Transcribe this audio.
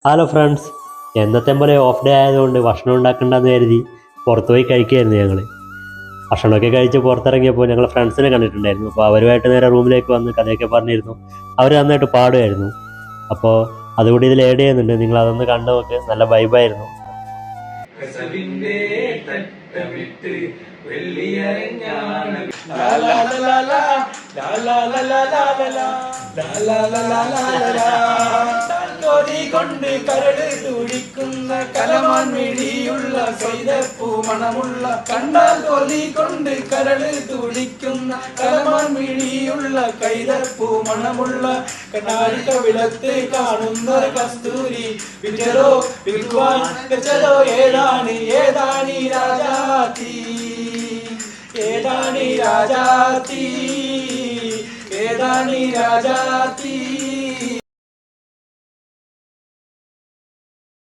Hello friends, എന്നത്തെ പോലെ off day ആയതുകൊണ്ട് ഭക്ഷണം ഉണ്ടാക്കണ്ടെന്ന് കരുതി പുറത്ത് പോയി കഴിക്കുകയായിരുന്നു ഞങ്ങൾ. ഭക്ഷണമൊക്കെ കഴിച്ച് പുറത്തിറങ്ങിയപ്പോൾ ഞങ്ങൾ ഫ്രണ്ട്സിനെ കണ്ടിട്ടുണ്ടായിരുന്നു. അപ്പോൾ അവരുമായിട്ട് നേരെ റൂമിലേക്ക് വന്ന് കഥയൊക്കെ പറഞ്ഞിരുന്നു. അവർ നന്നായിട്ട് പാടുമായിരുന്നു. അപ്പോൾ അതുകൂടി ഇതിൽ ഏഡ് ചെയ്യുന്നുണ്ട്, നിങ്ങൾ അതൊന്ന് കണ്ടു നോക്ക്. നല്ല വൈബായിരുന്നു. കൊണ്ട് കരട് തുടിക്കുന്ന കലമാൻ മിഴിയുള്ള സൈതപ്പൂ മണമുള്ള കണ്ടാൽ കൊതി കൊണ്ട് കരട് തുടിക്കുന്ന കലമാൻ മിഴിയുള്ള കൈതപ്പൂ മണമുള്ള കണ്ണാടി കവിളത്ത് കാണുന്ന കസ്തൂരി വിചരോ വിൽക്കുവാൻ വെച്ചതോ ഏതാണ് ഏതാണി രാജാത്തി ഏതാണി രാജാത്തി ഏതാണി രാജാത്തി